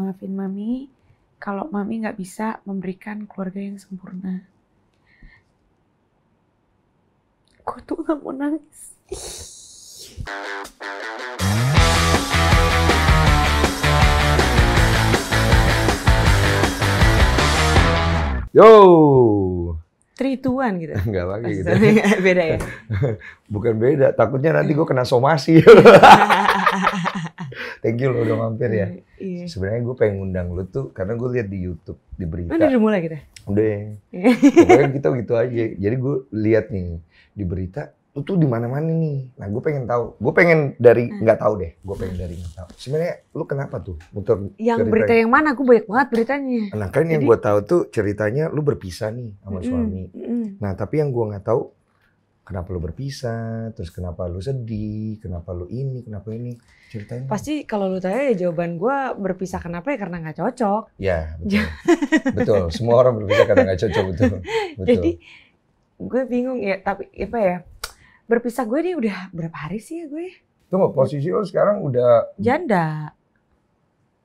maafin Mami kalau Mami nggak bisa memberikan keluarga yang sempurna. Gue tuh nggak mau nangis. Yo, 3, 2, 1 gitu. enggak lagi gitu. Beda ya? Bukan beda, takutnya nanti gue kena somasi. Thank you lo udah mampir ya. Iya. Sebenarnya gue pengen ngundang lu tuh karena gue lihat di YouTube, di berita. Udah mulai kita? Udah. Pokoknya kita gitu aja. Jadi gue lihat nih di berita, lu tuh di mana-mana nih. Nah gue pengen tahu. Gue pengen dari nggak tahu deh. Gue pengen dari nggak tahu. Sebenarnya lu kenapa tuh muter Yang ceritanya? berita yang mana? Gue banyak banget beritanya. Nah kan yang gue tahu tuh ceritanya lu berpisah nih sama suami. Nah tapi yang gue nggak tahu kenapa lu berpisah, terus kenapa lu sedih, kenapa lu ini, kenapa ini, ceritain. Pasti kalau lu tanya ya jawaban gue berpisah kenapa ya karena nggak cocok. Ya betul, betul. Semua orang berpisah karena nggak cocok, betul. Jadi gue bingung ya, tapi apa ya, berpisah gue nih udah berapa hari sih ya gue? Tunggu, posisi lu sekarang udah Janda.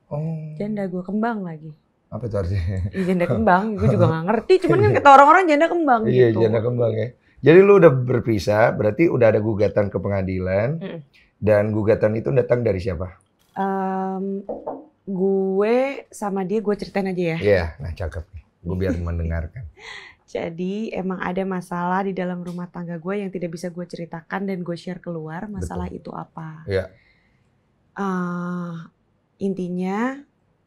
Oh. Janda gue, kembang lagi. Apa itu artinya? Ya, janda kembang, gue juga gak ngerti. Cuman kan kata orang-orang janda kembang Iya, gitu. janda kembang ya. Jadi lu udah berpisah, berarti udah ada gugatan ke pengadilan. Dan gugatan itu datang dari siapa? Gue sama dia, gue ceritain aja ya. Iya, nah cakep nih. Gue biar mendengarkan. Jadi emang ada masalah di dalam rumah tangga gue yang tidak bisa gue ceritakan dan gue share keluar. Masalah itu apa? Iya. Intinya,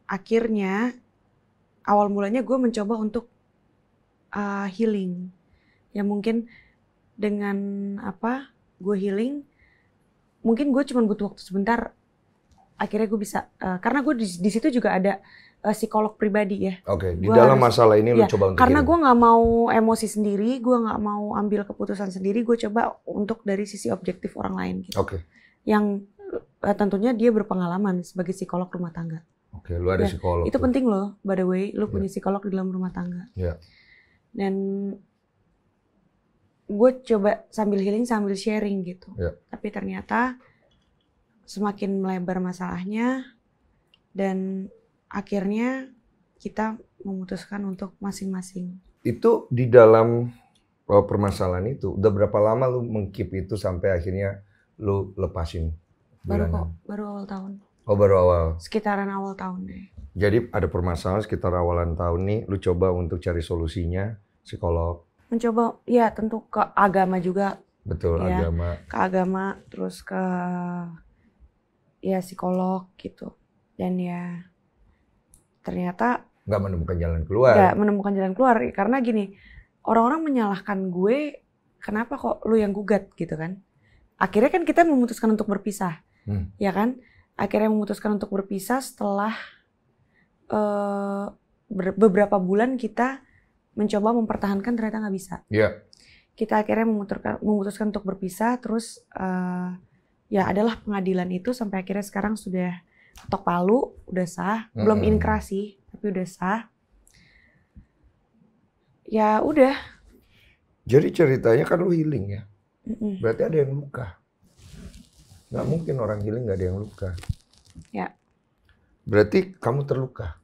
akhirnya awal mulanya gue mencoba untuk healing. Ya mungkin dengan gue healing, mungkin gue cuma butuh waktu sebentar. Akhirnya gue bisa, karena gue di situ juga ada psikolog pribadi ya. Oke, di dalam masalah ini lu coba untuk karena gue nggak mau emosi sendiri, gue nggak mau ambil keputusan sendiri, gue coba untuk dari sisi objektif orang lain gitu. Oke. Yang tentunya dia berpengalaman sebagai psikolog rumah tangga. Oke, lu ada psikolog. Itu penting loh, by the way, lu punya psikolog di dalam rumah tangga. Iya. Dan gue coba sambil healing, sambil sharing gitu. Iya. Tapi ternyata semakin melebar masalahnya dan akhirnya kita memutuskan untuk masing-masing. Itu di dalam permasalahan itu, udah berapa lama lu mengkeep itu sampai akhirnya lu lepasin? Baru awal tahun. Oh, baru awal. Sekitaran awal tahun deh. Jadi ada permasalahan sekitar awalan tahun nih, lu coba untuk cari solusinya, psikolog. Mencoba, ya tentu ke agama juga. Betul, ya, agama. Ke agama, terus ke ya psikolog gitu. Dan ya ternyata nggak menemukan jalan keluar. Nggak menemukan jalan keluar, karena gini, orang-orang menyalahkan gue, kenapa kok lu yang gugat gitu kan. Akhirnya kan kita memutuskan untuk berpisah, ya kan. Akhirnya memutuskan untuk berpisah setelah beberapa bulan kita mencoba mempertahankan, ternyata nggak bisa. Iya. Kita akhirnya memutuskan untuk berpisah, terus ya adalah pengadilan itu sampai akhirnya sekarang sudah ketok palu, udah sah, belum inkrah sih, tapi udah sah. Ya udah. Jadi ceritanya kan lu healing ya, berarti ada yang luka. Nggak mungkin orang healing nggak ada yang luka. Ya. Berarti kamu terluka.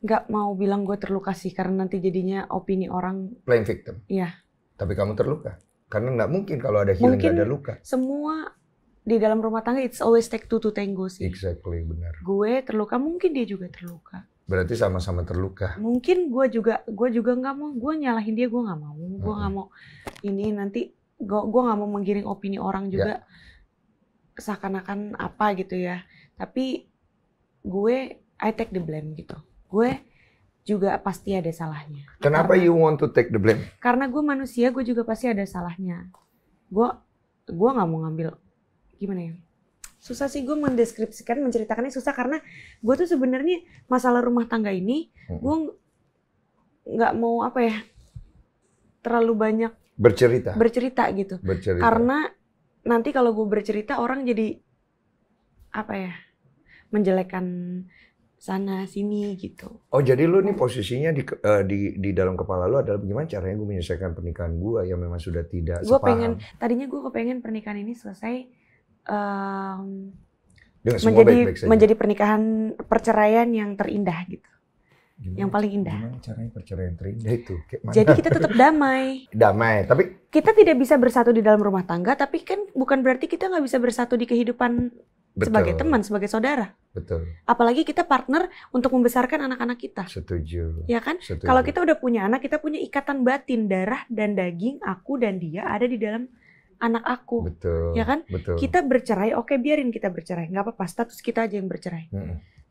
Nggak mau bilang gue terluka sih, karena nanti jadinya opini orang. Playing victim. Iya. Tapi kamu terluka. Karena nggak mungkin kalau ada healing nggak ada luka. Semua di dalam rumah tangga, it's always take two to tango sih. Exactly, benar. Gue terluka, mungkin dia juga terluka. Berarti sama-sama terluka. Mungkin gue juga nggak mau, gue nyalahin dia, gue nggak mau. Gue nggak mau ini nanti, gue nggak mau menggiring opini orang juga. Seakan-akan apa gitu ya. Tapi gue, I take the blame gitu. Gue juga pasti ada salahnya. Kenapa you want to take the blame? Karena gue manusia, gue juga pasti ada salahnya. Gue nggak mau ngambil, gimana ya? Susah sih gue mendeskripsikan, menceritakannya susah, karena gue tuh sebenarnya masalah rumah tangga ini, gue nggak mau terlalu banyak bercerita gitu. Karena nanti kalau gue bercerita orang jadi menjelekkan sana sini gitu. Oh, jadi lu nih posisinya di dalam kepala lu adalah bagaimana caranya gue menyelesaikan pernikahan gue yang memang sudah tidak sepaham. Tadinya gue kepengen pernikahan ini selesai Dengan semua baik-baik saja. Menjadi pernikahan perceraian yang terindah gitu. Gimana, yang paling indah. Gimana caranya perceraian terindah itu? Jadi kita tetap damai. Damai, tapi kita tidak bisa bersatu di dalam rumah tangga, tapi kan bukan berarti kita nggak bisa bersatu di kehidupan sebagai teman, sebagai saudara. Betul. Apalagi kita partner untuk membesarkan anak-anak kita. Setuju. Ya kan? Setuju. Kalau kita udah punya anak, kita punya ikatan batin, darah dan daging, aku dan dia ada di dalam anak aku. Betul. Ya kan? Betul. Kita bercerai, oke biarin kita bercerai. Nggak apa-apa, status kita aja yang bercerai.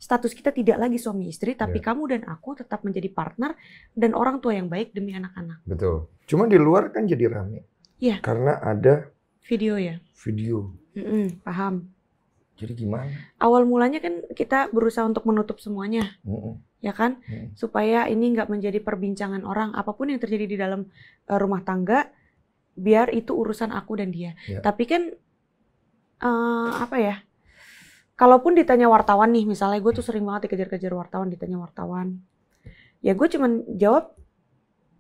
Status kita tidak lagi suami istri, tapi kamu dan aku tetap menjadi partner dan orang tua yang baik demi anak-anak. Betul. Cuma di luar kan jadi rame. Iya. Karena ada video ya. Video. Paham. Jadi gimana? Awal mulanya kan kita berusaha untuk menutup semuanya, ya kan? Supaya ini nggak menjadi perbincangan orang. Apapun yang terjadi di dalam rumah tangga, biar itu urusan aku dan dia. Ya. Tapi kan apa ya? Kalaupun ditanya wartawan nih, misalnya gue tuh sering banget dikejar-kejar wartawan, ditanya wartawan. Ya gue cuman jawab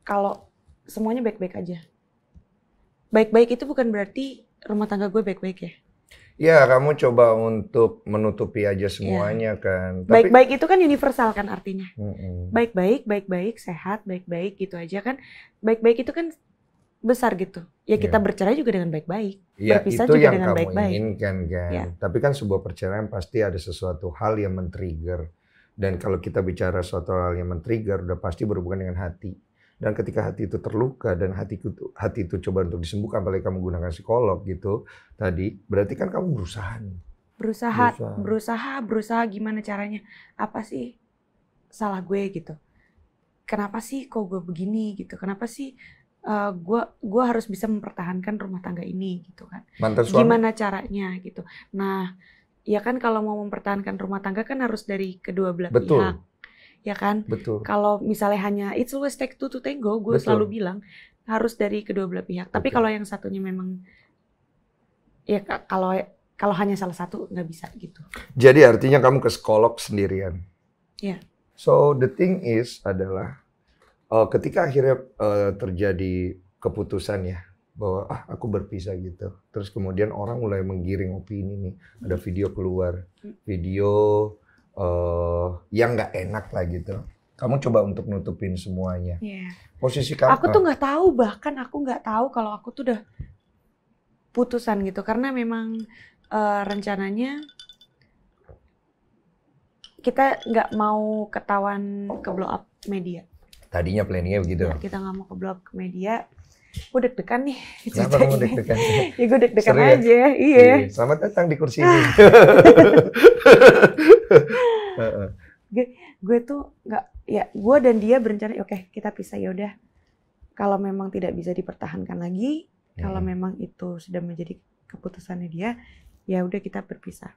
kalau semuanya baik-baik aja. Baik-baik itu bukan berarti rumah tangga gue baik-baik ya. Ya, kamu coba untuk menutupi aja semuanya kan. Baik-baik itu kan universal kan artinya. Baik-baik, baik-baik, sehat, baik-baik gitu aja kan. Baik-baik itu kan besar gitu. Ya kita bercerai juga dengan baik-baik. Ya, berpisah itu juga yang dengan kamu baik-baik. inginkan kan. Ya. Tapi kan sebuah perceraian pasti ada sesuatu hal yang men-trigger. Dan kalau kita bicara suatu hal yang men-trigger, udah pasti berhubungan dengan hati. Dan ketika hati itu terluka dan hati itu coba untuk disembuhkan, apalagi kamu gunakan psikolog gitu tadi, berarti kan kamu berusaha nih. Berusaha gimana caranya? Apa sih salah gue gitu? Kenapa sih kok gue begini gitu? Kenapa sih gue harus bisa mempertahankan rumah tangga ini gitu kan? Mantan suami? Gimana caranya gitu? Nah, ya kan kalau mau mempertahankan rumah tangga kan harus dari kedua belah pihak. Ya kan? Betul. Kalau misalnya hanya it's always take two to tango, gue selalu bilang harus dari kedua belah pihak. Tapi kalau yang satunya memang ya kalau hanya salah satu nggak bisa gitu. Jadi artinya kamu ke psikolog sendirian. Ya. Yeah. So the thing is adalah ketika akhirnya terjadi keputusan ya bahwa aku berpisah gitu. Terus kemudian orang mulai menggiring opini nih. Ada video keluar, video yang nggak enak lah gitu. Kamu coba untuk nutupin semuanya. Yeah. Posisi kamu. Aku tuh nggak tahu, bahkan aku nggak tahu kalau aku tuh udah putusan gitu. Karena memang rencananya kita nggak mau ketahuan ke blow up media. Tadinya planningnya begitu. Ya, kita nggak mau ke blow up ke media. Gue deg-degan nih. Kenapa kamu deg-degan? Ya gue deg-degan aja. Ya? Iya. Selamat datang di kursi ini. Gue tuh nggak, ya gue dan dia berencana, oke, kita pisah ya udah. Kalau memang tidak bisa dipertahankan lagi, kalau memang itu sudah menjadi keputusannya dia, ya udah kita berpisah.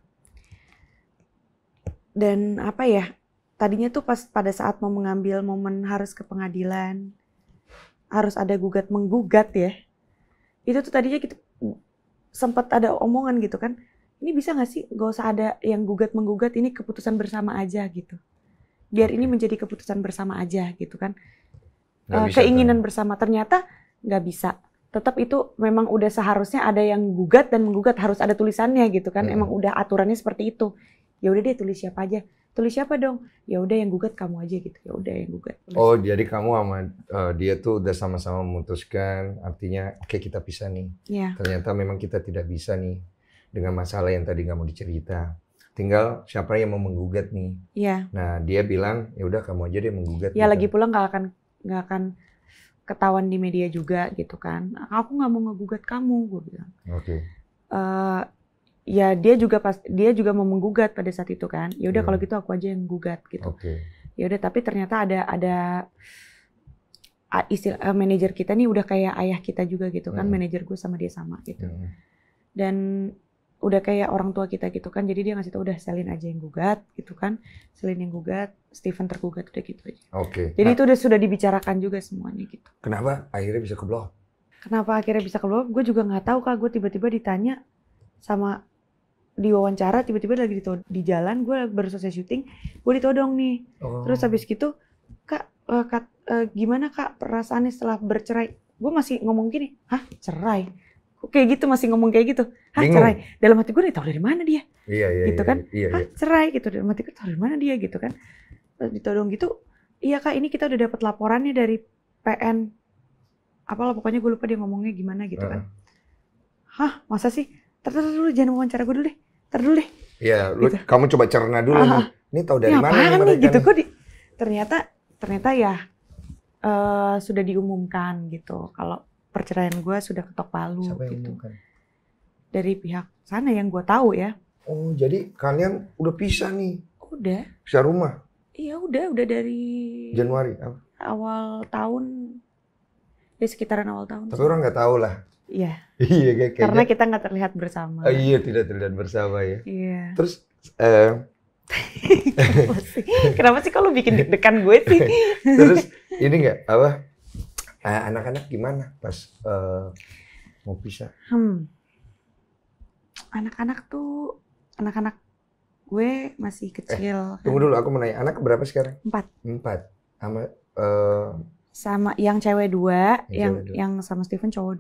Dan apa ya? Tadinya tuh pas pada saat mau mengambil momen harus ke pengadilan, harus ada gugat-menggugat ya. Itu tuh tadinya kita sempat ada omongan gitu kan. Ini bisa nggak sih gak usah ada yang gugat-menggugat, ini keputusan bersama aja gitu. Biar ini menjadi keputusan bersama aja gitu kan. Keinginan bersama, ternyata nggak bisa. Tetap itu memang udah seharusnya ada yang gugat dan menggugat, harus ada tulisannya gitu kan. Emang udah aturannya seperti itu. Ya udah deh, tulis siapa aja. Tulis siapa dong? Ya udah yang gugat kamu aja gitu. Ya udah yang gugat. Tulis. Oh, jadi kamu sama dia tuh udah sama-sama memutuskan, artinya oke, kita pisah nih. Yeah. Ternyata memang kita tidak bisa nih dengan masalah yang tadi nggak mau dicerita. Tinggal siapa yang mau menggugat nih. Iya. Nah, dia bilang, ya udah kamu aja deh menggugat. Ya gitu. lagi pula nggak akan ketahuan di media juga gitu kan. Aku nggak mau ngegugat kamu, gue bilang. Oke. Ya dia juga mau menggugat pada saat itu kan. Ya udah kalau gitu aku aja yang gugat gitu. Oke. Ya udah, tapi ternyata ada istilah manajer kita nih udah kayak ayah kita juga gitu kan. Manajer gue sama dia sama gitu. Dan udah kayak orang tua kita gitu kan. Jadi dia ngasih tau udah Selin aja yang gugat gitu kan. Selin yang gugat, Steven tergugat, udah gitu aja. Oke. Jadi itu sudah dibicarakan juga semuanya gitu. Kenapa akhirnya bisa keblok? Kenapa akhirnya bisa keblok? Gue juga nggak tahu Kak. Gue tiba-tiba ditanya sama di wawancara, tiba-tiba lagi di jalan, gue baru selesai syuting, gue ditodong nih. Terus habis gitu, Kak, gimana Kak perasaannya setelah bercerai? Gue masih ngomong gini, hah cerai? Kayak gitu, masih ngomong kayak gitu. Hah, bingung. Cerai? Dalam hati gue udah tahu dari mana dia. gitu kan. Iya. Hah, cerai gitu. Dan mati dari mana dia gitu kan. Terus ditodong gitu, iya Kak, ini kita udah dapat laporannya dari PN. Apalah pokoknya gue lupa dia ngomongnya gimana gitu kan. Hah, masa sih? Ntar dulu, jangan wawancara gue dulu deh. Ntar dulu deh. Iya, Gitu. kamu coba cerna dulu nih. Ini tahu dari mana nih mereka gitu. nih? Ternyata ya sudah diumumkan gitu. Kalau perceraian gue sudah ketok palu. Siapa yang gitu. umumkan? Dari pihak sana yang gue tahu ya. Oh, jadi kalian udah pisah nih? Udah. Pisah rumah? Iya udah dari Januari apa? Awal tahun. Ya sekitaran awal tahun. Tapi orang nggak tahu lah. Iya. Iya kayaknya. Karena kita nggak terlihat bersama. Iya, tidak terlihat bersama ya. Iya. Terus Kenapa sih kalau bikin deg-degan gue sih? Terus ini nggak apa? Anak-anak gimana pas mau pisah? Anak-anak gue masih kecil. Tunggu dulu, aku mau nanya. Anak berapa sekarang? 4. Sama sama yang cewek 2, yang sama Steven cowok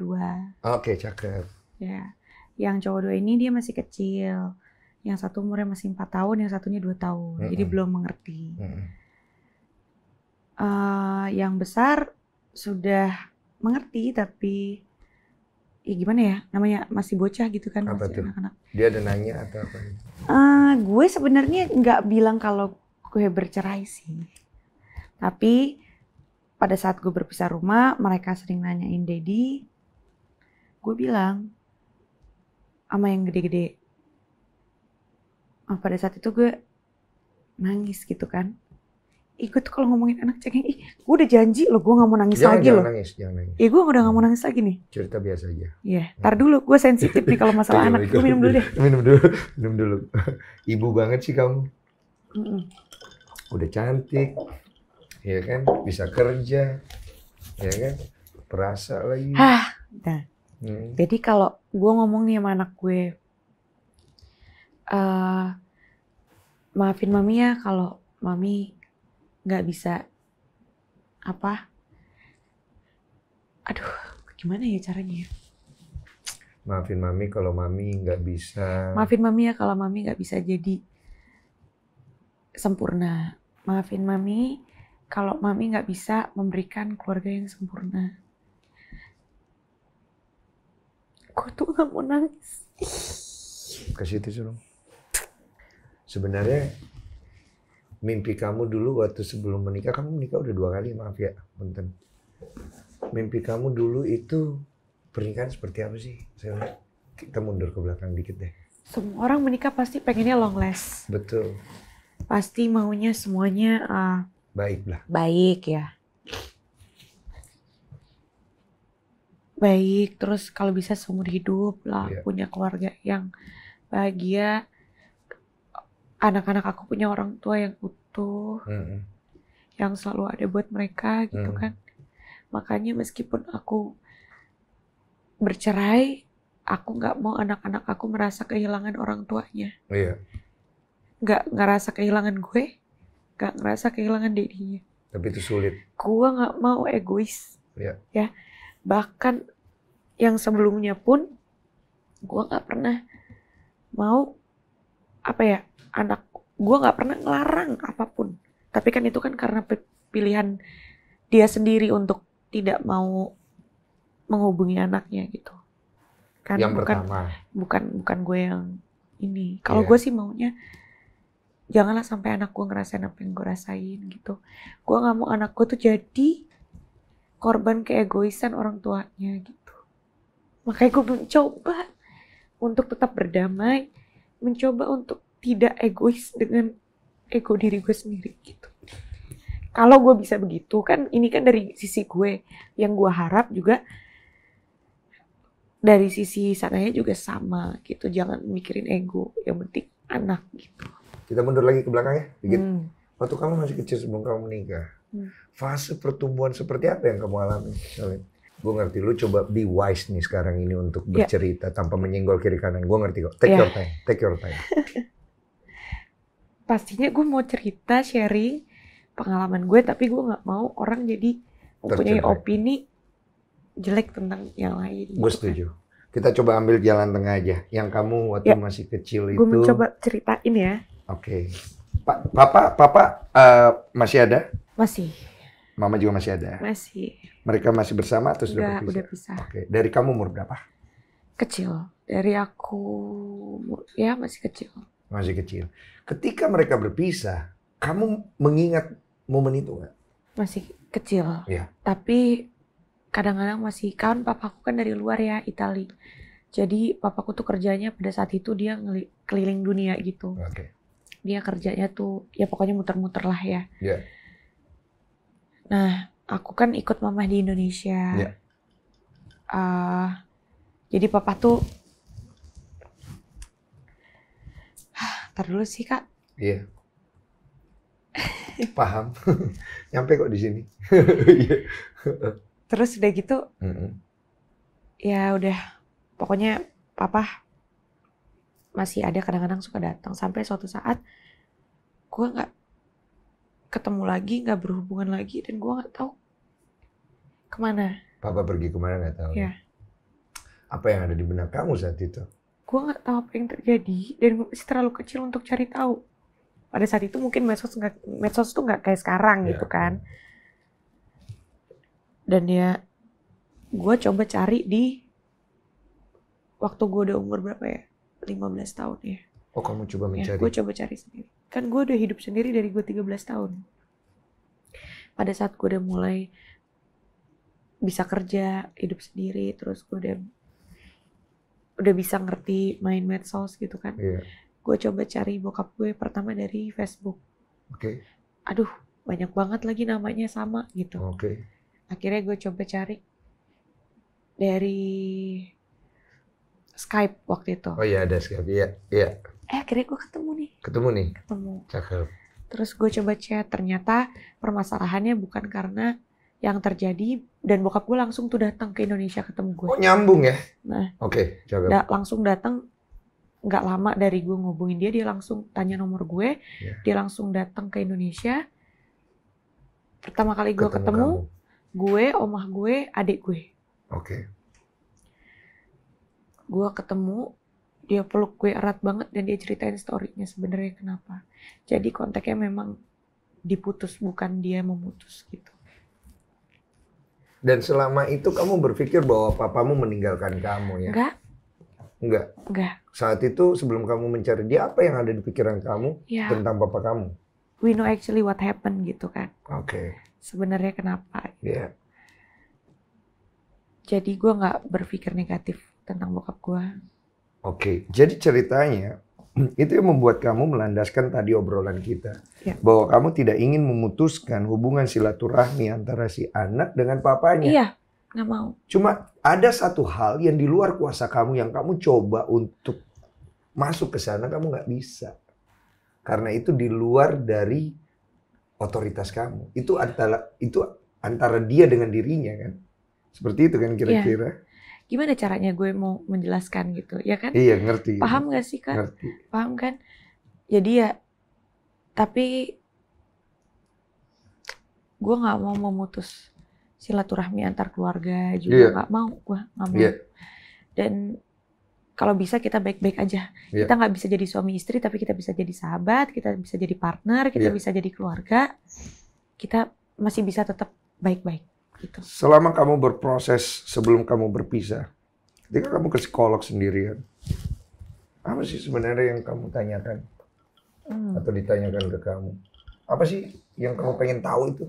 2. Oke, cakep. Ya. Yang cowok 2 ini dia masih kecil. Yang satu umurnya masih 4 tahun, yang satunya 2 tahun. Jadi belum mengerti. Yang besar sudah mengerti tapi ya gimana ya? Namanya masih bocah gitu kan, Apa masih tuh? anak-anak. Dia ada nanya atau apa? Gue sebenarnya nggak bilang kalau gue bercerai sih. Tapi pada saat gue berpisah rumah, mereka sering nanyain Daddy. Gue bilang sama yang gede-gede. Pada saat itu gue nangis gitu kan. Gue tuh kalau ngomongin anak cengeng, gue udah janji loh gue gak mau nangis lagi loh. Jangan nangis. Gue udah gak mau nangis lagi nih. Cerita biasa aja. Iya, ntar dulu gue sensitif nih kalau masalah anak. Gue minum dulu deh. Minum dulu. Ibu banget sih kamu. Udah cantik. Ya kan, bisa kerja. Ya kan, perasa lagi. Nah. Jadi kalau gue ngomong nih sama anak gue, maafin mami ya kalau mami nggak bisa gimana ya caranya ya? Maafin mami kalau mami nggak bisa. Maafin mami ya kalau mami nggak bisa jadi sempurna. Maafin mami kalau mami nggak bisa memberikan keluarga yang sempurna. Gue tuh nggak mau nangis. Kasih itu dong. Sebenarnya mimpi kamu dulu waktu sebelum menikah, kamu menikah udah 2 kali, maaf ya, punten. Mimpi kamu dulu itu pernikahan seperti apa sih? Kita mundur ke belakang dikit deh. Semua orang menikah pasti pengennya long last. Betul. Pasti maunya semuanya baik lah. Baik ya. Baik, terus kalau bisa seumur hidup lah, punya keluarga yang bahagia. Anak-anak aku punya orang tua yang utuh, yang selalu ada buat mereka gitu kan. Makanya meskipun aku bercerai, aku nggak mau anak-anak aku merasa kehilangan orang tuanya. Iya. Nggak ngerasa kehilangan gue, nggak ngerasa kehilangan dedinya. Tapi itu sulit. Gue nggak mau egois. Iya. Ya, bahkan yang sebelumnya pun gue nggak pernah mau anak gue nggak pernah ngelarang apapun, tapi kan itu kan karena pilihan dia sendiri untuk tidak mau menghubungi anaknya gitu kan. Yang pertama bukan gue yang ini. Kalau gue sih maunya janganlah sampai anak gue ngerasain apa yang gue rasain gitu. Gue nggak mau anak gue tuh jadi korban keegoisan orang tuanya gitu. Makanya gue mencoba untuk tetap berdamai, mencoba untuk tidak egois dengan ego diri gue sendiri gitu. Kalau gue bisa begitu kan, ini kan dari sisi gue, yang gue harap juga dari sisi sananya juga sama gitu. Jangan mikirin ego, yang penting anak gitu. Kita mundur lagi ke belakang ya, dikit. Waktu kamu masih kecil sebelum kamu menikah, fase pertumbuhan seperti apa yang kamu alami? Gue ngerti, lu coba be wise nih sekarang ini untuk bercerita tanpa menyenggol kiri kanan. Gue ngerti kok, take your time. Pastinya gue mau cerita, sharing pengalaman gue, tapi gue nggak mau orang jadi mempunyai opini jelek tentang yang lain. Gue setuju. Kita coba ambil jalan tengah aja. Yang kamu waktu Ya, masih kecil gue itu. mencoba ceritain ya. Oke. Papa masih ada? Masih, Mama juga masih ada. masih. Mereka masih bersama atau sudah Enggak, berpisah? udah pisah. Oke. Dari kamu umur berapa? Kecil. Dari aku, ya masih kecil. Masih kecil. Ketika mereka berpisah, kamu mengingat momen itu nggak? Masih kecil. Iya. Tapi kadang-kadang masih, kan papaku kan dari luar ya, Itali. Jadi papaku tuh kerjanya pada saat itu dia keliling dunia gitu. Oke. Dia kerjanya tuh, ya pokoknya muter-muter lah ya. Iya. Nah, aku kan ikut mama di Indonesia. Iya. Jadi papa tuh, ntar dulu sih kak. Iya. Paham. Nyampe kok di sini. Iya. Terus udah gitu, Mm-mm. ya udah, pokoknya papa masih ada kadang-kadang suka datang. Sampai suatu saat, gue nggak ketemu lagi, nggak berhubungan lagi, dan gue nggak tahu kemana. Papa pergi kemana nggak tahu. Ya. Apa yang ada di benak kamu saat itu? Gue nggak tahu apa yang terjadi, dan gue masih terlalu kecil untuk cari tahu. Pada saat itu mungkin medsos tuh nggak kayak sekarang Ya. gitu kan. Dan ya, gue coba cari di waktu gue udah umur berapa ya? 15 tahun ya. Oh, kamu coba Ya, mencari. gue coba cari sendiri. Kan gue udah hidup sendiri dari gue 13 tahun. Pada saat gue udah mulai bisa kerja, hidup sendiri, terus gue udah bisa ngerti main medsos gitu kan. Iya. Gue coba cari bokap gue pertama dari Facebook. Oke. Aduh, banyak banget lagi namanya sama gitu. Oke. Akhirnya gue coba cari dari Skype waktu itu. Oh iya, ada Skype. Iya. Iya. Akhirnya gue ketemu nih. Ketemu nih. Ketemu. Cakep. Terus gue coba chat. Ternyata permasalahannya bukan karena yang terjadi. Dan bokap gue langsung tuh datang ke Indonesia ketemu gue. Oh, nyambung ya? Nah, Oke, cakep. langsung datang. Nggak lama dari gue ngubungin dia, dia langsung tanya nomor gue. Yeah. Dia langsung datang ke Indonesia. Pertama kali gue Ketemu ketemu, kamu. gue, omah gue, adik gue. Oke. Gue ketemu, dia peluk gue erat banget dan dia ceritain story-nya sebenarnya kenapa. Jadi konteksnya memang diputus, bukan dia memutus gitu. Dan selama itu kamu berpikir bahwa papamu meninggalkan kamu ya? Enggak. Saat itu sebelum kamu mencari dia, apa yang ada di pikiran kamu Ya, tentang papa kamu? we know actually what happened gitu kan. Oke. Sebenarnya kenapa. Iya. Jadi gue nggak berpikir negatif tentang bokap gue. Oke. Jadi ceritanya itu yang membuat kamu melandaskan tadi obrolan kita. Ya. Bahwa kamu tidak ingin memutuskan hubungan silaturahmi antara si anak dengan papanya. Iya, nggak mau. Cuma ada satu hal yang di luar kuasa kamu yang kamu coba untuk masuk ke sana, kamu nggak bisa. Karena itu di luar dari otoritas kamu. Itu antara dia dengan dirinya kan. Seperti itu kan kira-kira. Gimana caranya gue mau menjelaskan gitu, ya kan? Iya, ngerti. Paham gak sih Kak? Ngerti. Paham kan? Jadi ya, tapi gue nggak mau memutus silaturahmi antar keluarga juga, nggak mau, gue nggak mau. Iya. Dan kalau bisa kita baik-baik aja. Iya. Kita nggak bisa jadi suami istri, tapi kita bisa jadi sahabat, kita bisa jadi partner, kita Iya. bisa jadi keluarga. Kita masih bisa tetap baik-baik gitu. Selama kamu berproses sebelum kamu berpisah, ketika kamu ke psikolog sendirian, apa sih sebenarnya yang kamu tanyakan? Atau ditanyakan ke kamu? Apa sih yang kamu pengen tahu itu?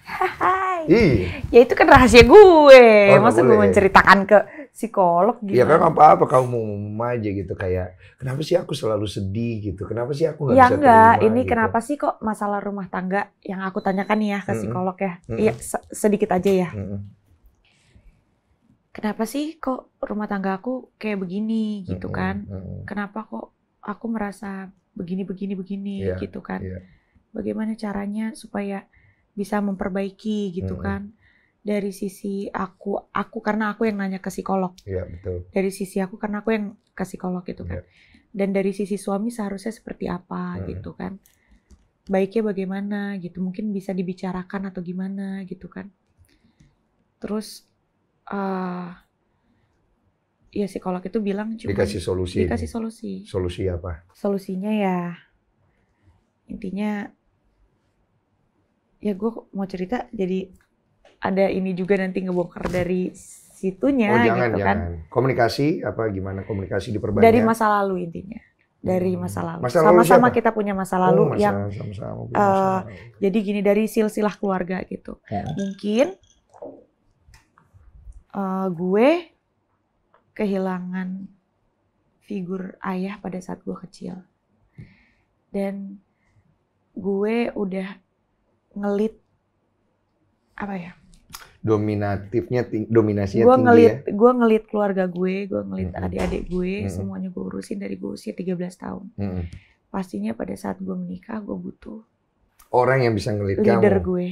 Hai. Iya. Ya itu kan rahasia gue. Oh, Masa nggak gue boleh. menceritakan ke psikolog gitu. Ya kan apa-apa kamu mau aja gitu, kayak kenapa sih aku selalu sedih gitu? Kenapa sih aku nggak Ya bisa enggak, terima ini gitu? kenapa sih kok masalah rumah tangga yang aku tanyakan nih ya ke psikolog ya. Mm-mm. Iya, sedikit aja ya. Mm-mm. Kenapa sih kok rumah tangga aku kayak begini gitu Mm-mm. kan? Mm-mm. Kenapa kok aku merasa begini Iya, gitu kan? iya. Bagaimana caranya supaya bisa memperbaiki gitu Mm-mm. kan? Dari sisi aku karena aku yang nanya ke psikolog. Iya, betul. Dari sisi aku karena aku yang ke psikolog gitu kan. Iya. Dan dari sisi suami seharusnya seperti apa gitu kan. Baiknya bagaimana gitu. Mungkin bisa dibicarakan atau gimana gitu kan. Terus ya psikolog itu bilang cuma Dikasih solusi. dikasih solusi. Solusi apa? Solusinya ya intinya ya gue mau cerita jadi ada ini juga nanti ngebongkar dari situnya Jangan, gitu kan. jangan. Komunikasi apa gimana? Komunikasi diperbanyak. Dari masa lalu intinya. Dari masa lalu. Masa lalu Sama-sama siapa? kita punya masa lalu yang sama-sama punya masa lalu. jadi gini dari silsilah keluarga gitu. Mungkin gue kehilangan figur ayah pada saat gue kecil. Dan gue udah ngelit apa ya? Dominasinya tinggi ya. Gue ngelit keluarga gue ngelit adik-adik gue, semuanya gue urusin dari gue usia 13 tahun. Pastinya pada saat gue menikah, gue butuh orang yang bisa ngelit leader kamu. gue.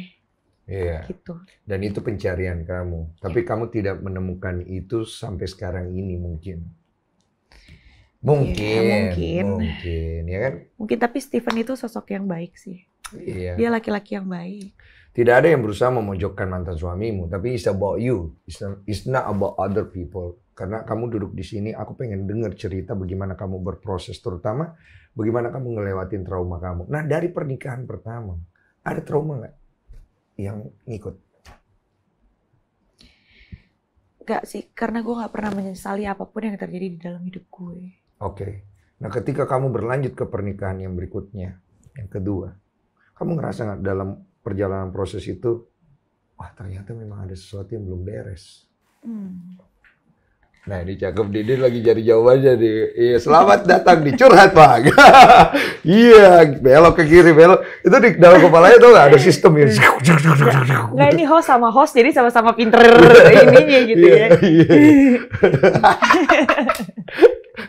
Iya. Gitu. Dan itu pencarian kamu. Tapi kamu tidak menemukan itu sampai sekarang ini mungkin. Mungkin, ya kan? Mungkin, tapi Steven itu sosok yang baik sih. Iya. Dia laki-laki yang baik. Tidak ada yang berusaha memojokkan mantan suamimu, tapi it's about you. It's not about other people. Karena kamu duduk di sini, aku pengen dengar cerita bagaimana kamu berproses, terutama bagaimana kamu ngelewatin trauma kamu. Nah, dari pernikahan pertama, ada trauma nggak yang ngikut? Nggak sih, karena gue nggak pernah menyesali apapun yang terjadi di dalam hidup gue. Oke. Nah, ketika kamu berlanjut ke pernikahan yang berikutnya, yang kedua, kamu ngerasa nggak dalam perjalanan proses itu, wah ternyata memang ada sesuatu yang belum beres. Nah ini cakep, Didi lagi cari jawabannya nih. Iya, selamat datang di Curhat Bang. Iya, belok ke kiri, belok. Itu di dalam kepalanya tuh nggak ada sistem ya. Nggak, ini host sama host, jadi sama-sama pinter ininya gitu ya.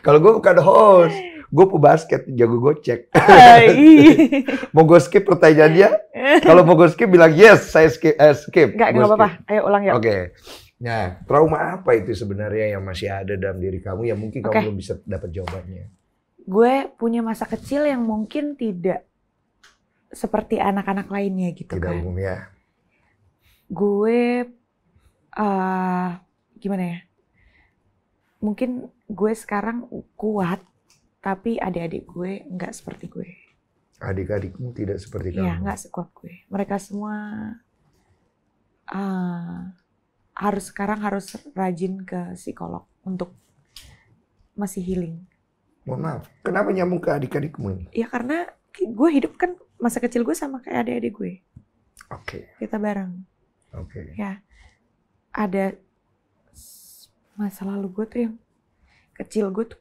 Kalau gue bukan host, gue pebasket, jago gocek. Mau gue skip pertanyaannya? Kalau mau gue skip bilang yes, saya skip. Nggak apa-apa. Ayo ulang ya. Oke. Nah, trauma apa itu sebenarnya yang masih ada dalam diri kamu yang mungkin kamu belum bisa dapat jawabannya? Gue punya masa kecil yang mungkin tidak seperti anak-anak lainnya gitu tidak kan. Umum ya. Gue gimana ya? Mungkin gue sekarang kuat, tapi adik-adik gue nggak seperti gue. Adik-adikmu tidak seperti kamu? Iya, nggak sekuat gue. Mereka semua sekarang harus rajin ke psikolog untuk masih healing. Mohon maaf, kenapa nyambung ke adik-adikmu ini? Ya karena gue hidup kan masa kecil gue sama kayak adik-adik gue. Oke. Kita bareng. Oke. Ya, ada masa lalu gue tuh yang kecil gue tuh,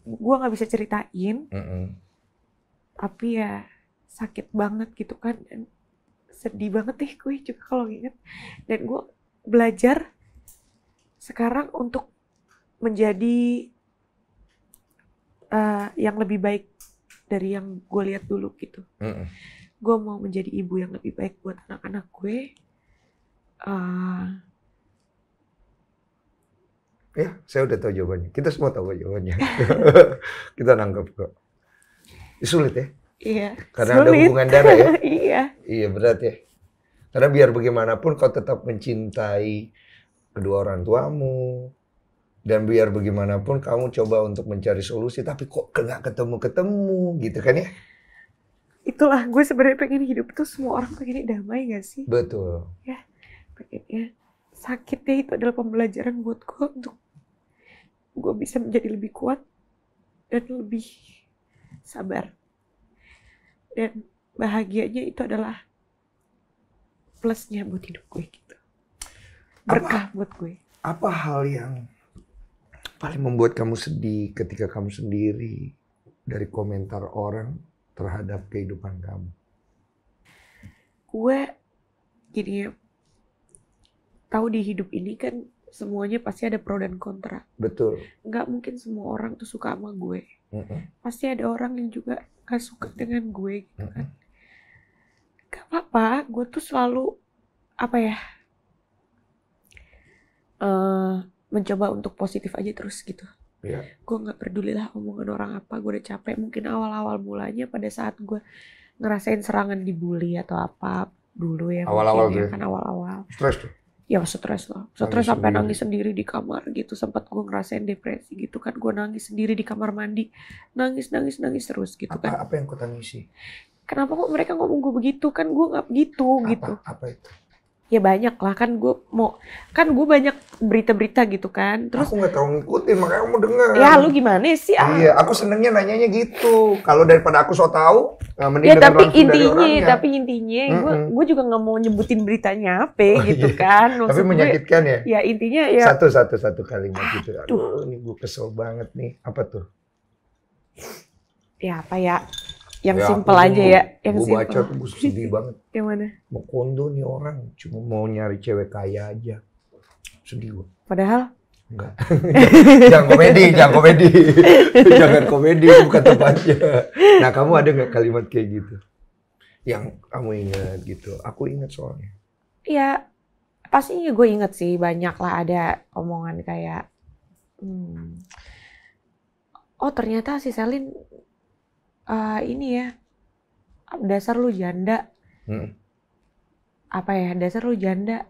gue nggak bisa ceritain, tapi ya sakit banget gitu kan, dan sedih banget deh gue juga kalau inget. Dan gue belajar sekarang untuk menjadi yang lebih baik dari yang gue lihat dulu gitu. Gue mau menjadi ibu yang lebih baik buat anak-anak gue. Ya, saya udah tahu jawabannya. Kita semua tahu jawabannya. Kita nangkep kok. Sulit ya? Iya. Karena sulit. Ada hubungan darah ya? Iya. Iya, berat ya. Karena biar bagaimanapun kau tetap mencintai kedua orang tuamu. Dan biar bagaimanapun kamu coba untuk mencari solusi, tapi kok nggak ketemu-ketemu gitu kan ya? Itulah, gue sebenarnya pengen hidup tuh semua orang pengen damai gak sih? Betul. Ya, pengennya sakitnya itu adalah pembelajaran buat gue untuk gue bisa menjadi lebih kuat dan lebih sabar. Dan bahagianya itu adalah plusnya buat hidup gue gitu. Berkah buat gue. Apa hal yang paling membuat kamu sedih ketika kamu sendiri dari komentar orang terhadap kehidupan kamu? Gue gini ya, tahu di hidup ini kan semuanya pasti ada pro dan kontra. Betul. Nggak mungkin semua orang tuh suka sama gue. Pasti ada orang yang juga gak suka dengan gue gitu kan. Gak apa-apa, gue tuh selalu mencoba untuk positif aja terus gitu. Gue gak peduli lah omongan orang apa, gue udah capek. Mungkin awal-awal mulanya pada saat gue ngerasain serangan dibully atau apa dulu ya. Awal-awal ya kan awal-awal. Stres tuh? Ya stres lah, stres sampai nangis sendiri di kamar gitu, sempat gue ngerasain depresi gitu kan, gue nangis sendiri di kamar mandi, nangis terus gitu kan. Apa yang kau tangisi? Kenapa kok mereka ngomong gue begitu, kan gue nggak begitu gitu. Apa itu? Ya banyak lah kan, gue banyak berita-berita gitu kan. Terus aku nggak tahu ngikutin, makanya kamu dengar. Ya lu gimana sih? Iya, aku senengnya nanyanya gitu. Kalau daripada aku so tahu, mending ya tapi intinya, gue juga nggak mau nyebutin beritanya apa gitu kan. Tapi menyakitkan ya. Ya intinya ya. Satu kalimat gitu. Aduh, ini gue kesel banget nih. Apa tuh? Ya apa ya? Yang simpel aja ya. Gue baca tuh gue sedih banget. Yang mana? Mau kondo nih orang, cuma mau nyari cewek kaya aja. Sedih gue. Padahal? Enggak. Jangan komedi. Jangan komedi, bukan tempatnya. Nah, kamu ada nggak kalimat kayak gitu? Yang kamu ingat gitu. Aku ingat soalnya. Iya, pastinya gue inget sih. Banyak lah ada omongan kayak, oh ternyata si Selin ini ya, dasar lu janda. Apa ya, dasar lu janda,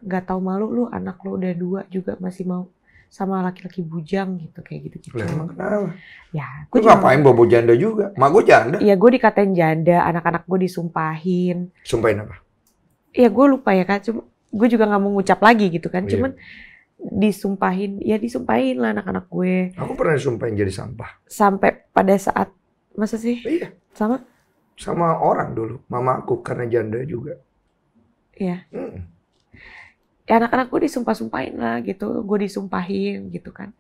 gak tahu malu lu, anak lu udah 2 juga masih mau sama laki-laki bujang gitu, kayak gitu. Emang kenapa? Ya, gue ngapain bobo janda juga? Mak gue janda. Iya, gue dikatain janda, anak-anak gue disumpahin. Sumpahin apa? Iya, gue lupa ya kan, cuma gue juga nggak mau ngucap lagi gitu kan, cuman disumpahin lah anak-anak gue. Aku pernah disumpahin jadi sampah. Sampai pada saat, masa sih? Iya. Sama orang dulu, mama aku karena janda juga. Iya. Ya anak-anak gue disumpahin lah gitu, gue disumpahin gitu kan.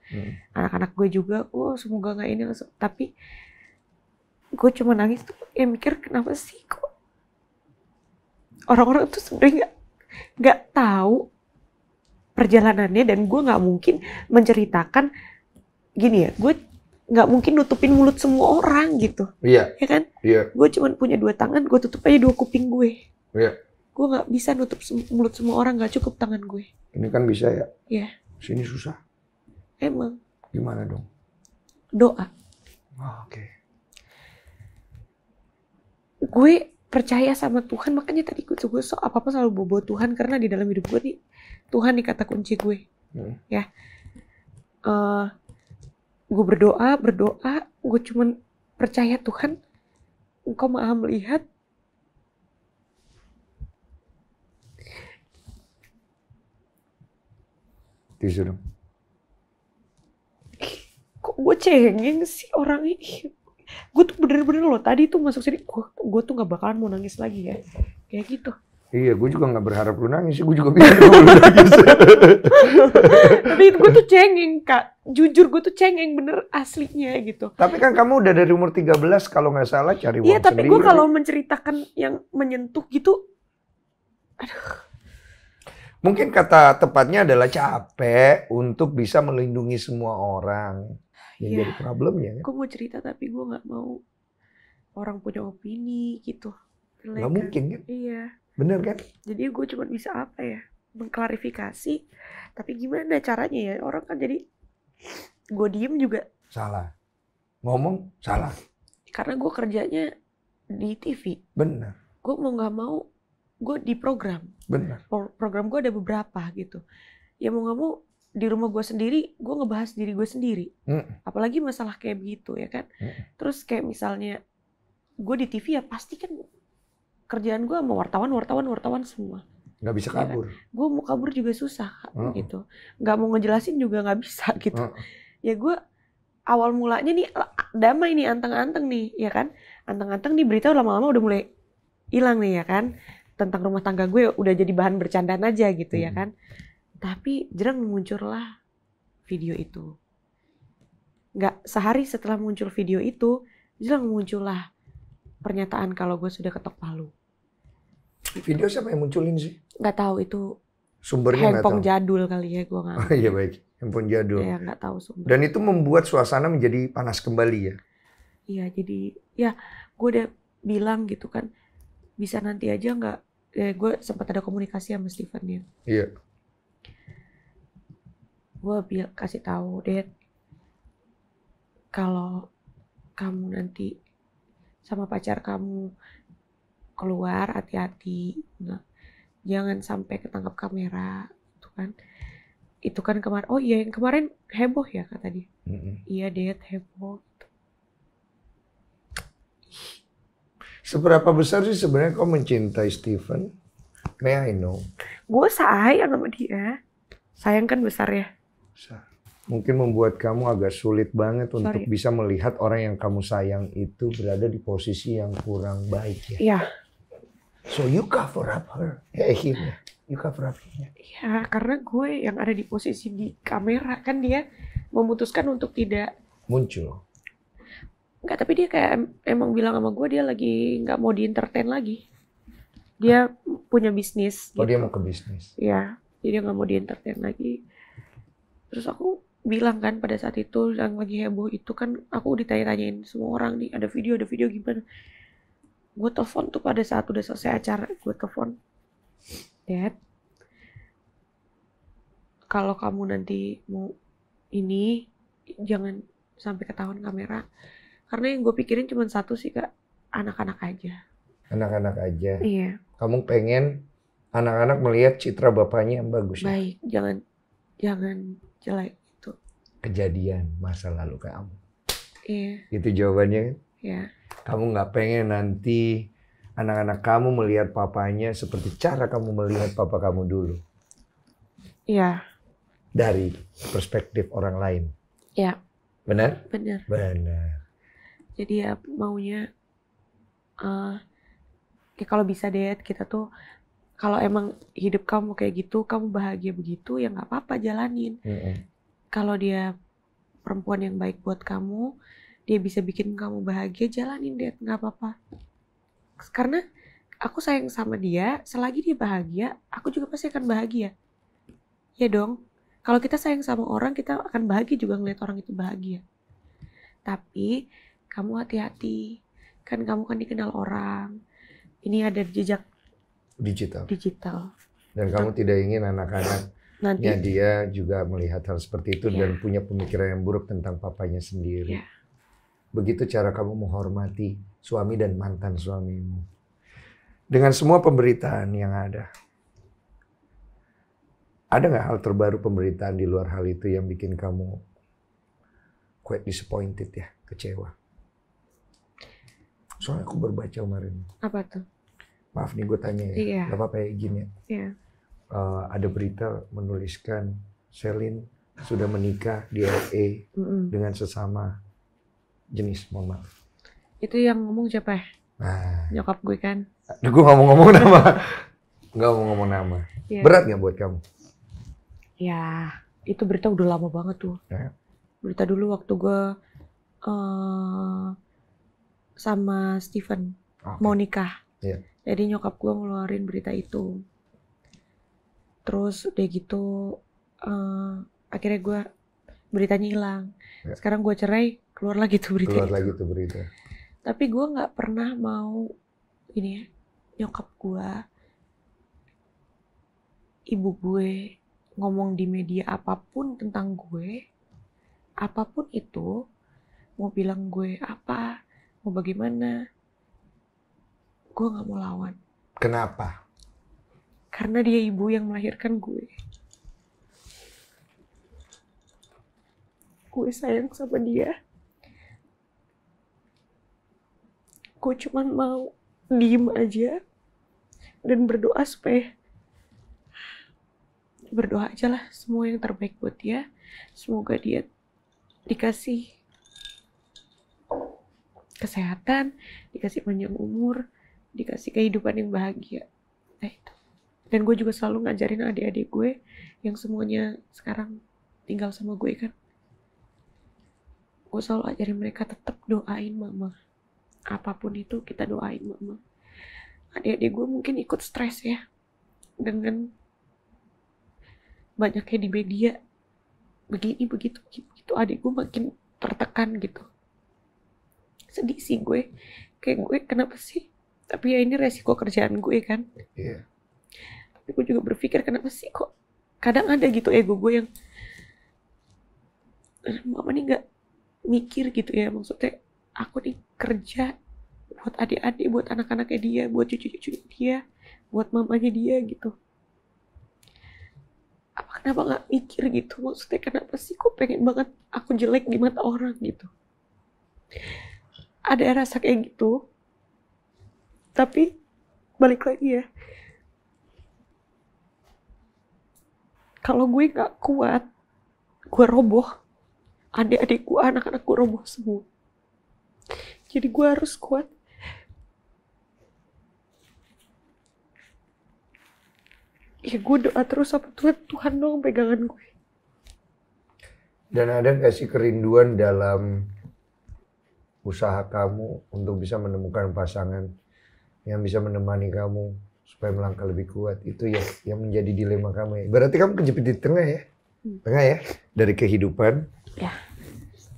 Anak-anak gue juga, semoga nggak ini langsung. Tapi gue cuma nangis tuh, ya mikir kenapa sih kok orang-orang tuh sebenarnya nggak tahu perjalanannya, dan gue nggak mungkin menceritakan gini ya, gue nggak mungkin nutupin mulut semua orang gitu. Iya. Ya kan? Iya. Gue cuma punya 2 tangan, gue tutup aja 2 kuping gue. Iya. Gue nggak bisa nutup mulut semua orang, nggak cukup tangan gue. Ini kan bisa ya? Iya. Sini susah. Emang. Gimana dong? Doa. Oke. Gue percaya sama Tuhan, makanya tadi gue apa-apa selalu bobo Tuhan, karena di dalam hidup gue nih Tuhan nih kata kunci gue. Ya. Gue berdoa, gue cuman percaya Tuhan, Engkau Maha melihat. Tisu dong. Kok gue cengeng sih orang ini? Gue tuh bener-bener loh, tadi tuh masuk sini, gue tuh gak bakalan mau nangis lagi ya. Kayak gitu. Iya, gue juga gak berharap lu nangis sih, gue juga bilang lu nangis. Tapi gue tuh cengeng, Kak. Jujur gue tuh cengeng bener aslinya gitu. Tapi kan kamu udah dari umur 13 kalau nggak salah cari uang sendiri. Iya, tapi gue kalau menceritakan yang menyentuh gitu, aduh. Mungkin kata tepatnya adalah capek untuk bisa melindungi semua orang. Yang jadi problemnya kan. Gue mau cerita tapi gue nggak mau orang punya opini gitu. Nggak mungkin kan? Iya. Bener kan? Jadi gue cuma bisa apa ya? Mengklarifikasi. Tapi gimana caranya ya? Orang kan jadi gue diem juga. Salah. Ngomong salah. Karena gue kerjanya di TV. Bener. Gue mau nggak mau, gue di program. Bener. Program gue ada beberapa gitu. Ya mau nggak mau, di rumah gue sendiri, gue ngebahas diri gue sendiri. Apalagi masalah kayak begitu ya kan. Terus kayak misalnya, gue di TV ya pasti kan kerjaan gue sama wartawan semua. Nggak bisa kabur. Ya, gue mau kabur juga susah gitu. Nggak mau ngejelasin juga nggak bisa gitu. Ya gue awal mulanya nih damai nih, anteng-anteng nih ya kan. Anteng-anteng nih berita lama-lama udah mulai hilang nih ya kan. Tentang rumah tangga gue udah jadi bahan bercandaan aja gitu ya kan. Tapi jerang muncullah video itu. Nggak sehari setelah muncul video itu, jerang muncullah pernyataan kalau gue sudah ketok palu. Video siapa yang munculin sih? Nggak tahu itu. Sumbernya nggak tahu. Handphone jadul kali ya, gue nggak. Oh iya baik, handphone jadul. Ya nggak tahu sumber. Dan itu membuat suasana menjadi panas kembali ya? Iya, jadi ya gue udah bilang gitu kan, bisa nanti aja nggak? Gue sempat ada komunikasi sama Steven ya. Iya. Gue kasih tahu, Dad, kalau kamu nanti sama pacar kamu keluar, hati-hati. Nah, jangan sampai ketangkap kamera itu kan kemarin, oh iya yang kemarin heboh ya kata dia. Iya Dad, heboh. Seberapa besar sih sebenarnya kau mencintai Steven? May I know? Gue sayang sama dia. Sayang kan besar ya. Mungkin membuat kamu agak sulit banget untuk bisa melihat orang yang kamu sayang itu berada di posisi yang kurang baik ya. Iya. So you cover up her, him ya. You cover up him. Ya karena gue yang ada di posisi di kamera kan dia memutuskan untuk tidak muncul. Enggak, tapi dia kayak emang bilang sama gue dia lagi nggak mau di-entertain lagi. Dia punya bisnis. Oh gitu. Dia mau ke bisnis? Iya, jadi dia nggak mau di-entertain lagi. Terus aku bilang kan pada saat itu yang lagi heboh itu kan aku ditanya-tanyain semua orang nih, ada video gimana. Gue telepon tuh pada saat udah selesai acara, gue telepon. Dad, kalau kamu nanti mau ini jangan sampai ketahuan kamera. Karena yang gue pikirin cuma satu sih Kak, anak-anak aja. Anak-anak aja? Iya. Kamu pengen anak-anak melihat citra bapaknya yang bagus ya? Baik, jangan jelek itu. Kejadian masa lalu kamu. Iya. Itu jawabannya kan? Iya. Kamu nggak pengen nanti anak-anak kamu melihat papanya seperti cara kamu melihat papa kamu dulu? Iya. Dari perspektif orang lain? Iya. Benar? Benar. Benar. Jadi ya maunya kayak kalau bisa Dad, kita tuh kalau emang hidup kamu kayak gitu, kamu bahagia begitu ya nggak apa-apa jalanin. Kalau dia perempuan yang baik buat kamu, dia bisa bikin kamu bahagia, jalanin Dad, nggak apa-apa. Karena aku sayang sama dia, selagi dia bahagia, aku juga pasti akan bahagia. Ya dong. Kalau kita sayang sama orang, kita akan bahagia juga ngeliat orang itu bahagia. Tapi kamu hati-hati, kan kamu kan dikenal orang. Ini ada jejak digital. Dan kamu tidak ingin anak-anaknya dia juga melihat hal seperti itu dan punya pemikiran yang buruk tentang papanya sendiri. Begitu cara kamu menghormati suami dan mantan suamimu. Dengan semua pemberitaan yang ada nggak hal terbaru pemberitaan di luar hal itu yang bikin kamu quite disappointed ya, kecewa? Soalnya aku berbaca kemarin. Apa tuh? Maaf nih gue tanya ya. Iya. Gak apa-apa ya izin ya. Iya. Ada berita menuliskan Celine sudah menikah di LA dengan sesama jenis, mohon maaf. Itu yang ngomong siapa ya? Nah. Nyokap gue kan. Gue gak mau ngomong nama. Gak mau ngomong nama. Yeah. Berat gak buat kamu? Ya, itu berita udah lama banget tuh. Berita dulu waktu gue sama Steven mau nikah. Jadi nyokap gue ngeluarin berita itu. Terus udah gitu akhirnya gue beritanya hilang. Sekarang gue cerai, keluar lagi tuh berita. Tapi gue nggak pernah mau ini ya, nyokap gue, ibu gue ngomong di media apapun tentang gue, apapun itu, mau bilang gue apa, mau bagaimana, gue nggak mau lawan. Kenapa? Karena dia ibu yang melahirkan gue. Gue sayang sama dia. Gue cuma mau diem aja dan berdoa supaya berdoa aja lah semua yang terbaik buat dia. Semoga dia dikasih kesehatan, dikasih panjang umur, dikasih kehidupan yang bahagia. Nah itu. Dan gue juga selalu ngajarin adik-adik gue yang semuanya sekarang tinggal sama gue kan. Gue selalu ajarin mereka tetap doain mama. Apapun itu kita doain mama. Adik-adik gue mungkin ikut stres ya dengan banyaknya di media begini begitu. Adik gue makin tertekan gitu. Sedih sih gue. Kayak gue kenapa sih? Tapi ya ini resiko kerjaan gue kan. Iya. Tapi gue juga berpikir kenapa sih kok kadang ada gitu ego gue yang mama nih gak mikir gitu ya, maksudnya aku nih kerja buat adik-adik, buat anak-anaknya dia, buat cucu-cucunya dia, buat mamanya dia gitu. kenapa nggak mikir gitu, maksudnya kenapa sih kok pengen banget aku jelek di mata orang gitu. Ada rasa kayak gitu, tapi balik lagi ya, kalau gue nggak kuat, gue roboh, adik-adik gue, anak-anak gue roboh semua. Jadi gue harus kuat. Ya gue doa terus sama Tuhan, Tuhan dong pegangan gue. Dan ada nggak sih kerinduan dalam usaha kamu untuk bisa menemukan pasangan yang bisa menemani kamu supaya melangkah lebih kuat? Itu ya yang menjadi dilema kamu ya. Berarti kamu kejepit di tengah ya? Tengah ya? Dari kehidupan. Ya.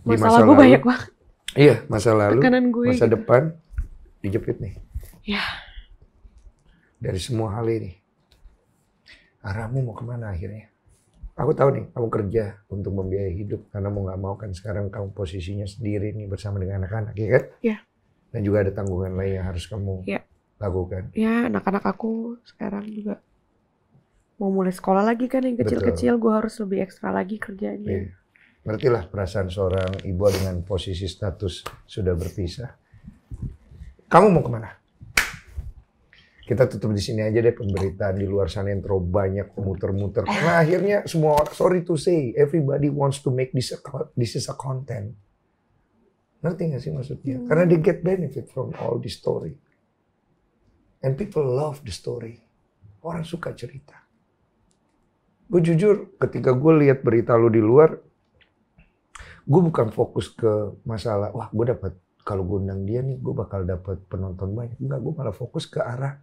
Di Masalah masa gue lalu. banyak banget. Iya, masa lalu, Tekanan gue masa gitu. depan dijepit nih. Ya. Dari semua hal ini. Arahmu mau kemana akhirnya? Aku tahu nih, kamu kerja untuk membiayai hidup karena mau nggak mau kan sekarang kamu posisinya sendiri nih bersama dengan anak-anak, ya kan? Iya. Dan juga ada tanggungan lain yang harus kamu lakukan. Ya, anak-anak aku sekarang juga mau mulai sekolah lagi kan, yang kecil-kecil. Gue harus lebih ekstra lagi kerjanya. Iya. Ngertilah perasaan seorang ibu dengan posisi status sudah berpisah. Kamu mau kemana? Kita tutup di sini aja deh, pemberitaan di luar sana yang terlalu banyak muter-muter. Karena akhirnya semua orang, sorry to say, everybody wants to make this is a content. Ngerti gak sih maksudnya? Karena they get benefit from all this story. And people love the story. Orang suka cerita. Gue jujur, ketika gue lihat berita lu di luar, gue bukan fokus ke masalah, wah gue dapat, kalau gue undang dia nih, gue bakal dapat penonton banyak. Enggak, gue malah fokus ke arah,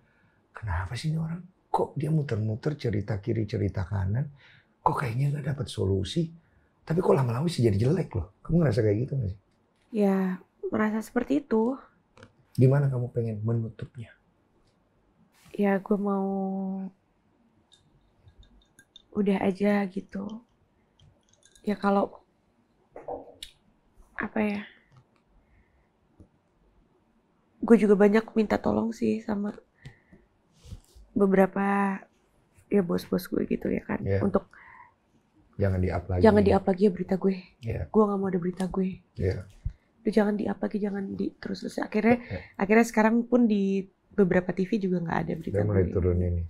kenapa sih ini orang? Kok dia muter-muter cerita kiri, cerita kanan? Kok kayaknya nggak dapat solusi? Tapi kok lama-lama sih jadi jelek loh. Kamu ngerasa kayak gitu nggak sih? Ya, merasa seperti itu. Gimana kamu pengen menutupnya? Ya, gue mau udah aja gitu. Ya kalau apa ya? Gue juga banyak minta tolong sih sama beberapa ya bos-bos gue gitu ya kan, untuk jangan di-up lagi. Jangan di-up lagi ya berita gue. Gue nggak mau ada berita gue. Udah jangan di-up lagi, jangan di terus. Akhirnya sekarang pun di beberapa TV juga nggak ada berita gue. Mulai turun ini.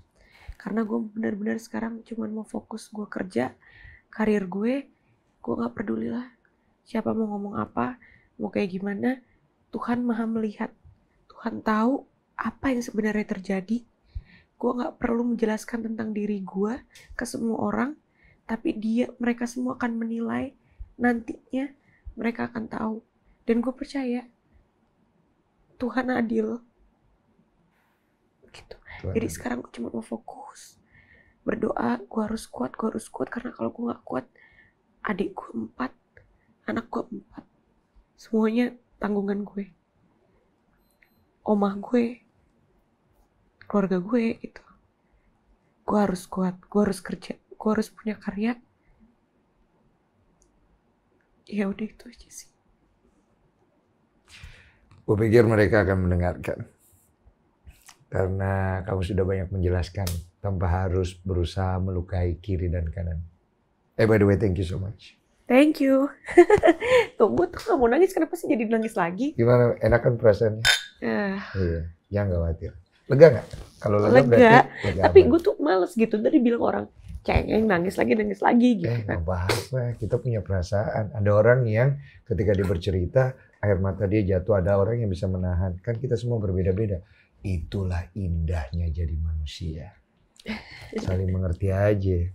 Karena gue benar-benar sekarang cuma mau fokus gue kerja, karir gue nggak peduli lah siapa mau ngomong apa, mau kayak gimana. Tuhan Maha melihat, Tuhan tahu apa yang sebenarnya terjadi. Gue nggak perlu menjelaskan tentang diri gue ke semua orang, tapi mereka semua akan menilai, nantinya mereka akan tahu. Dan gue percaya Tuhan adil. Gitu. Jadi sekarang gue cuma mau fokus berdoa. Gue harus kuat karena kalau gue nggak kuat, adik gue 4, anak gue 4, semuanya tanggungan gue, omah gue, keluarga gue gitu. Gue harus kuat, gue harus kerja, gue harus punya karya. Ya udah itu aja sih. Gue pikir mereka akan mendengarkan. Karena kamu sudah banyak menjelaskan tanpa harus berusaha melukai kiri dan kanan. By the way, thank you so much. Thank you. Tuh, gue tuh gak mau nangis, kenapa sih jadi nangis lagi? Gimana? Enak kan perasaannya? Iya, jangan khawatir. Lega nggak? Kalau lega berarti lega. Tapi gue tuh males gitu, dari bilang orang cengeng nangis lagi gitu. Nggak apa-apa, kita punya perasaan. Ada orang yang ketika dia bercerita, air mata dia jatuh, ada orang yang bisa menahan. Kan kita semua berbeda-beda. Itulah indahnya jadi manusia. Saling mengerti aja.